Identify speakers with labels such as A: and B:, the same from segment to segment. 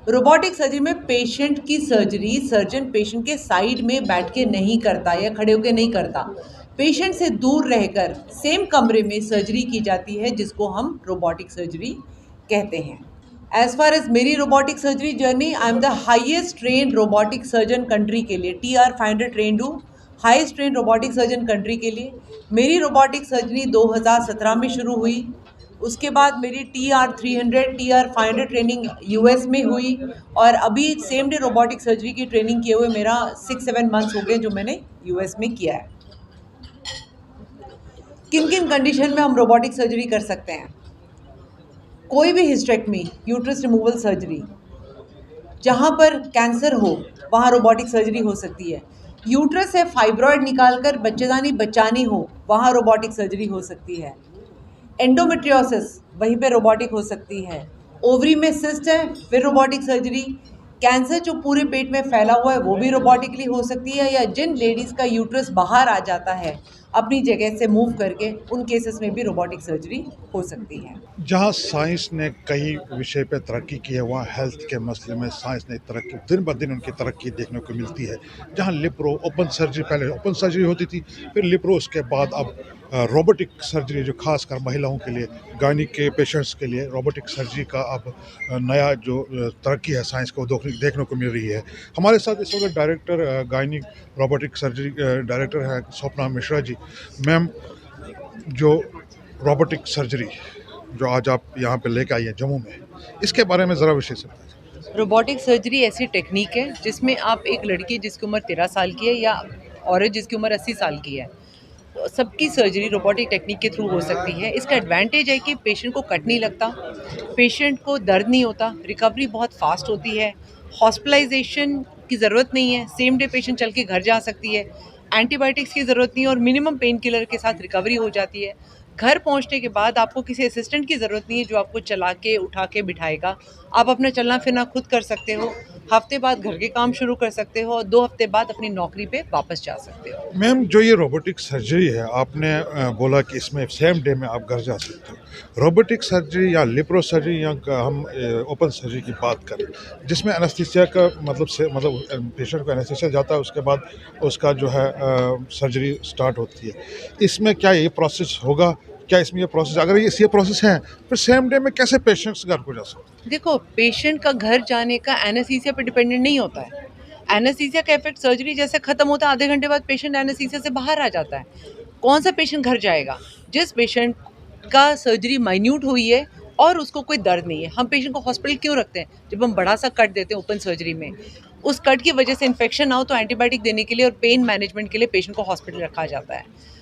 A: Robotic surgery में patient की surgery surgeon patient के साइड में बैठ के नहीं करता या खड़े होकर नहीं करता। पेशेंट से दूर रहकर सेम कमरे में सर्जरी की जाती है, जिसको हम रोबोटिक सर्जरी कहते हैं। एज फार एज मेरी robotic surgery journey, I am the highest train robotic surgeon country के लिए। TR500 ट्रेंड हूँ, highest train robotic surgeon country के लिए। मेरी रोबोटिक सर्जरी 2017 में शुरू हुई। उसके बाद मेरी TR300 TR500 ट्रेनिंग US में हुई, और अभी सेम डे रोबोटिक सर्जरी की ट्रेनिंग किए हुए मेरा 6-7 मंथ्स हो गए जो मैंने US में किया है। किन किन कंडीशन में हम रोबोटिक सर्जरी कर सकते हैं? कोई भी हिस्टेक्टमी, यूट्रस रिमूवल सर्जरी, जहाँ पर कैंसर हो वहाँ रोबोटिक सर्जरी हो सकती है। यूट्रस से फाइब्रॉयड निकालकर बच्चेदानी बचानी हो, वहाँ रोबोटिक सर्जरी हो सकती है। एंडोमेट्रियोसिस, वहीं पे रोबोटिक हो सकती है। ओवरी में सिस्ट है, फिर रोबोटिक सर्जरी। कैंसर जो पूरे पेट में फैला हुआ है वो भी रोबोटिकली हो सकती है, या जिन लेडीज़ का यूट्रस बाहर आ जाता है अपनी जगह से मूव करके, उन केसेस में भी रोबोटिक सर्जरी हो सकती है।
B: जहाँ साइंस ने कई विषय पे तरक्की की है, वहाँ हेल्थ के मसले में साइंस ने तरक्की, दिन ब दिन उनकी तरक्की देखने को मिलती है। जहाँ लिप्रो ओपन सर्जरी, पहले ओपन सर्जरी होती थी, फिर लिप्रो, उसके बाद अब रोबोटिक सर्जरी, जो खासकर महिलाओं के लिए, गायनिक के पेशेंट्स के लिए रोबोटिक सर्जरी का अब नया जो तरक्की है साइंस को देखने को मिल रही है। हमारे साथ इस वक्त director gynaec robotic surgery director है स्वप्ना मिश्रा जी। मैम, जो रोबोटिक सर्जरी जो आज आप यहाँ पे लेके आई हैं जम्मू में, इसके बारे में ज़रा विशेष से बताइए।
A: रोबोटिक सर्जरी ऐसी टेक्निक है जिसमें आप एक लड़की जिसकी उम्र 13 साल की है, या औरत जिसकी उम्र 80 साल की है, सबकी सर्जरी रोबोटिक टेक्निक के थ्रू हो सकती है। इसका एडवांटेज है कि पेशेंट को कट नहीं लगता, पेशेंट को दर्द नहीं होता, रिकवरी बहुत फास्ट होती है, हॉस्पिटलाइजेशन की ज़रूरत नहीं है, सेम डे पेशेंट चल के घर जा सकती है, एंटीबायोटिक्स की ज़रूरत नहीं है, और मिनिमम पेन किलर के साथ रिकवरी हो जाती है। घर पहुंचने के बाद आपको किसी असिस्टेंट की ज़रूरत नहीं है जो आपको चला के उठा के बिठाएगा। आप अपना चलना फिरना खुद कर सकते हो। हफ्ते बाद घर के काम शुरू कर सकते हो, और 2 हफ्ते बाद अपनी नौकरी पे वापस जा सकते हो।
B: मैम, जो ये रोबोटिक सर्जरी है, आपने बोला कि इसमें सेम डे में आप घर जा सकते हो। रोबोटिक सर्जरी या लिप्रो सर्जरी या हम ओपन सर्जरी की बात करें, जिसमें एनेस्थीसिया का मतलब पेशेंट को एनेस्थीसिया जाता है, उसके बाद उसका जो है सर्जरी स्टार्ट होती है। इसमें क्या ये प्रोसेस होगा? क्या इसमें ये प्रोसेस, अगर ये प्रोसेस है, फिर सेम डे में कैसे पेशेंट्स घर को जा सकते हैं?
A: देखो, पेशेंट का घर जाने का एनेस्थीसिया पे डिपेंडेंट नहीं होता है। एनेस्थीसिया का इफेक्ट सर्जरी जैसे खत्म होता है, आधे घंटे बाद पेशेंट एनेस्थीसिया से बाहर आ जाता है। कौन सा पेशेंट घर जाएगा? जिस पेशेंट का सर्जरी माइन्यूट हुई है और उसको कोई दर्द नहीं है। हम पेशेंट को हॉस्पिटल क्यों रखते हैं? जब हम बड़ा सा कट देते हैं ओपन सर्जरी में, उस कट की वजह से इन्फेक्शन ना हो तो एंटीबायोटिक देने के लिए और पेन मैनेजमेंट के लिए पेशेंट को हॉस्पिटल रखा जाता है।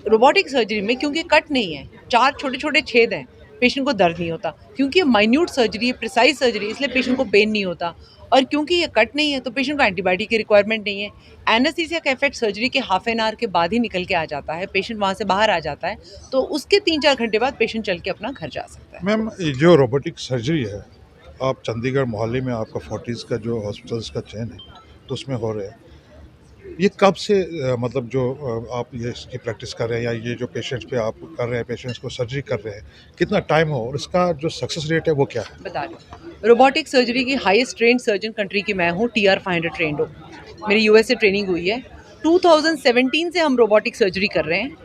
A: रोबोटिक सर्जरी में क्योंकि कट नहीं है, 4 छोटे-छोटे छेद हैं, पेशेंट को दर्द नहीं होता। क्योंकि ये माइन्यूट सर्जरी है, प्रिसाइज़ सर्जरी है, इसलिए पेशेंट को पेन नहीं होता, और क्योंकि ये कट नहीं है तो पेशेंट को एंटीबायोटिक की रिक्वायरमेंट नहीं है। एनेस्थीसिया का इफेक्ट सर्जरी के हाफ एन आवर के बाद ही निकल के आ जाता है, पेशेंट वहाँ से बाहर आ जाता है, तो उसके 3-4 घंटे बाद पेशेंट चल के अपना घर जा सकता है।
B: मैम, ये जो रोबोटिक सर्जरी है, आप चंडीगढ़ मोहाली में आपका फोर्टिस का जो हॉस्पिटल्स का चेन है, तो उसमें हो रहे हैं। ये कब से मतलब जो आप ये इसकी प्रैक्टिस कर रहे हैं, या ये जो पेशेंट्स पे आप कर रहे हैं, पेशेंट्स को सर्जरी कर रहे हैं, कितना टाइम हो और इसका जो सक्सेस रेट है वो क्या है?
A: बता रही हूँ, रोबोटिक सर्जरी की हाईएस्ट ट्रेंड सर्जन कंट्री की मैं हूँ, TR500 ट्रेंड हूँ। मेरी US से ट्रेनिंग हुई है। 2017 से हम रोबोटिक सर्जरी कर रहे हैं।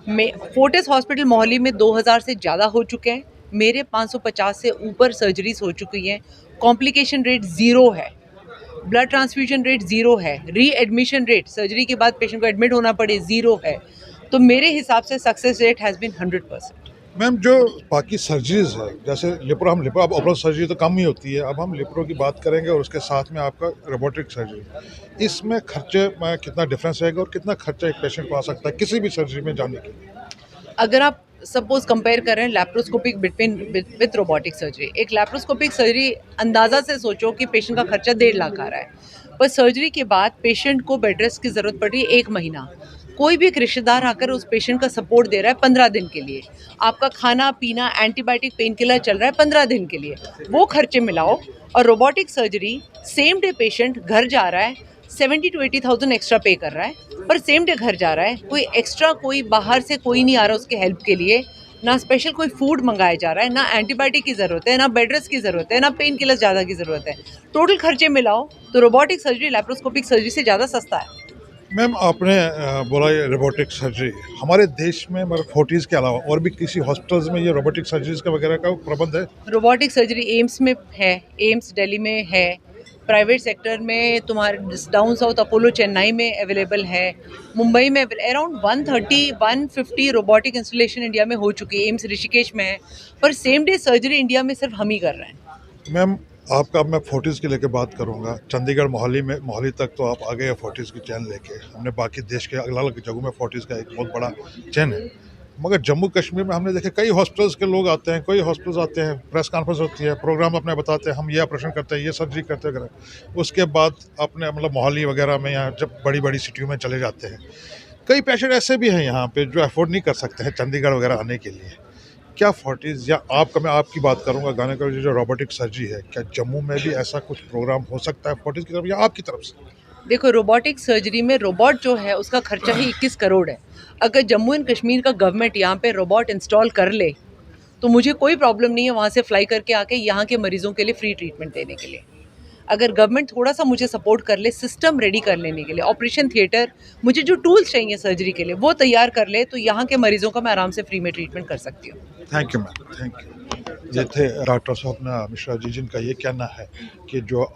A: मैं फोर्टिस हॉस्पिटल मोहाली में 2000 से ज़्यादा हो चुके हैं। मेरे 550 से ऊपर सर्जरीज हो चुकी हैं। कॉम्प्लिकेशन रेट ज़ीरो है, ब्लड ट्रांसफ्यूजन रेट ज़ीरो है, रीएडमिशन रेट सर्जरी के बाद पेशेंट को एडमिट होना पड़े ज़ीरो है। तो मेरे हिसाब से success rate has been 100%।
B: Ma'am, जो बाकी सर्जरीज है, जैसे लिप्रो, अब ओपन सर्जरी तो कम ही होती है, अब हम लिप्रो की बात करेंगे और उसके साथ में आपका रोबोटिक सर्जरी, इसमें खर्चे में कितना डिफरेंस रहेगा और कितना खर्चा एक पेशेंट को आ सकता है किसी भी सर्जरी में जाने के लिए?
A: अगर आप सपोज कंपेयर करें laparoscopic between with robotic surgery, एक लैप्रोस्कोपिक सर्जरी अंदाज़ा से सोचो कि पेशेंट का खर्चा 1.5 लाख आ रहा है, पर सर्जरी के बाद पेशेंट को बेड रेस्ट की ज़रूरत पड़ रही है 1 महीना। कोई भी एक रिश्तेदार आकर उस पेशेंट का सपोर्ट दे रहा है 15 दिन के लिए, आपका खाना पीना एंटीबायोटिक पेन किलर चल रहा है 15 दिन के लिए, वो खर्चे मिलाओ, और robotic surgery same day patient घर जा रहा है, 70 to 80,000 एक्स्ट्रा पे कर रहा है, पर सेम डे घर जा रहा है, कोई एक्स्ट्रा कोई बाहर से कोई नहीं आ रहा उसके हेल्प के लिए, ना स्पेशल कोई फूड मंगाया जा रहा है, ना एंटीबायोटिक की ज़रूरत है, ना बेड रेस्ट की ज़रूरत है, ना पेन किलर ज़्यादा की ज़रूरत है। टोटल खर्चे मिलाओ तो रोबोटिक सर्जरी लैप्रोस्कोपिक सर्जरी से ज़्यादा सस्ता है।
B: मैम आपने बोला ये रोबोटिक सर्जरी हमारे देश में मतलब फोर्टीज़ के अलावा और भी किसी हॉस्पिटल्स में ये रोबोटिक सर्जरीज का वगैरह का प्रबंध है?
A: रोबोटिक सर्जरी एम्स में है, एम्स दिल्ली में है, प्राइवेट सेक्टर में तुम्हारे डाउन साउथ अपोलो चेन्नई में अवेलेबल है, मुंबई में अराउंड 130-150 रोबोटिक इंस्टॉलेशन इंडिया में हो चुकी है, एम्स ऋषिकेश में है, पर सेम डे सर्जरी इंडिया में सिर्फ हम ही कर रहे हैं।
B: मैम आपका अब मैं फोर्टीज़ की लेके बात करूंगा। चंडीगढ़ मोहाली तक तो आप आ गए फोर्टीज़ की चैन लेके। हमने बाकी देश के अलग अलग जगहों में फोर्टीज़ का एक बहुत बड़ा चैन है, मगर जम्मू कश्मीर में हमने देखे कई हॉस्पिटल्स के लोग आते हैं, कई हॉस्पिटल्स आते हैं, प्रेस कॉन्फ्रेंस होती है, प्रोग्राम अपने बताते हैं, हम ये ऑपरेशन करते हैं, ये सर्जरी करते हैं वगैरह। उसके बाद अपने मतलब मोहाली वगैरह में या जब बड़ी बड़ी सिटियों में चले जाते हैं, कई पेशेंट ऐसे भी हैं यहाँ पे जो अफोर्ड नहीं कर सकते हैं चंडीगढ़ वगैरह आने के लिए। क्या फोर्टीज़ या आपका, मैं आपकी बात करूंगा गाने का जो रोबोटिक सर्जरी है, क्या जम्मू में भी ऐसा कुछ प्रोग्राम हो सकता है फोर्टीज़ की तरफ या आपकी तरफ से?
A: देखो, रोबोटिक सर्जरी में रोबोट जो है उसका खर्चा ही 21 करोड़ है। अगर जम्मू एंड कश्मीर का गवर्नमेंट यहाँ पे रोबोट इंस्टॉल कर ले तो मुझे कोई प्रॉब्लम नहीं है वहाँ से फ्लाई करके आके यहाँ के मरीजों के लिए फ्री ट्रीटमेंट देने के लिए। अगर गवर्नमेंट थोड़ा सा मुझे सपोर्ट कर ले सिस्टम रेडी कर लेने के लिए, ऑपरेशन थिएटर, मुझे जो टूल्स चाहिए सर्जरी के लिए वो तैयार कर ले, तो यहाँ के मरीजों का मैं आराम से फ्री में ट्रीटमेंट कर सकती हूँ।
B: Thank you ma'am, thank you. ये थे डॉक्टर स्वप्ना मिश्रा जी, जिनका ये कहना है कि जो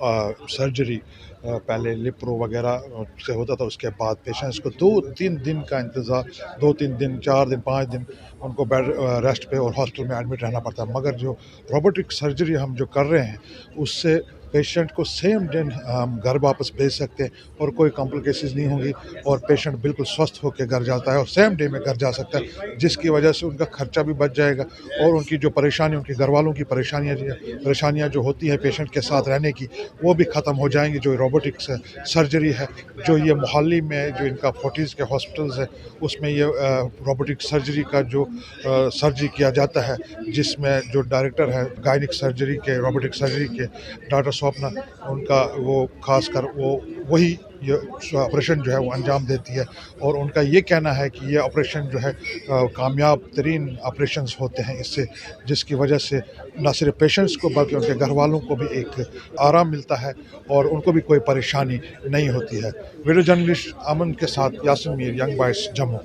B: सर्जरी पहले लिप्रो वगैरह से होता था, उसके बाद पेशेंट्स को 2-3 दिन का इंतज़ार, 2-3 दिन, 4 दिन, 5 दिन उनको बेड रेस्ट पे और हॉस्पिटल में एडमिट रहना पड़ता है। मगर जो रोबोटिक सर्जरी हम जो कर रहे हैं, उससे पेशेंट को सेम दिन हम घर वापस भेज सकते हैं और कोई कॉम्प्लिकेशंस नहीं होंगी और पेशेंट बिल्कुल स्वस्थ होकर घर जाता है और सेम डे में घर जा सकता है, जिसकी वजह से उनका खर्चा भी बच जाएगा और उनकी जो परेशानी, उनके घर वालों की परेशानियाँ जो होती हैं पेशेंट के साथ रहने की, वो भी ख़त्म हो जाएंगी। जो रोबोटिक सर्जरी है, जो ये मोहाली में जो इनका फोर्टीज़ के हॉस्पिटल्स है, उसमें ये रोबोटिक सर्जरी का जो सर्जरी किया जाता है, जिसमें जो डायरेक्टर है गायनिक सर्जरी के, रोबोटिक सर्जरी के, डॉक्टर स्वप्ना, उनका वो खासकर वही ये ऑपरेशन जो है वो अंजाम देती है और उनका ये कहना है कि ये ऑपरेशन जो है कामयाब तरीन ऑपरेशंस होते हैं इससे, जिसकी वजह से न सिर्फ पेशेंट्स को बल्कि उनके घर वालों को भी एक आराम मिलता है और उनको भी कोई परेशानी नहीं होती है। वीडियो जर्नलिस्ट अमन के साथ यासिन मीर, यंग बॉयज़, जम्मू।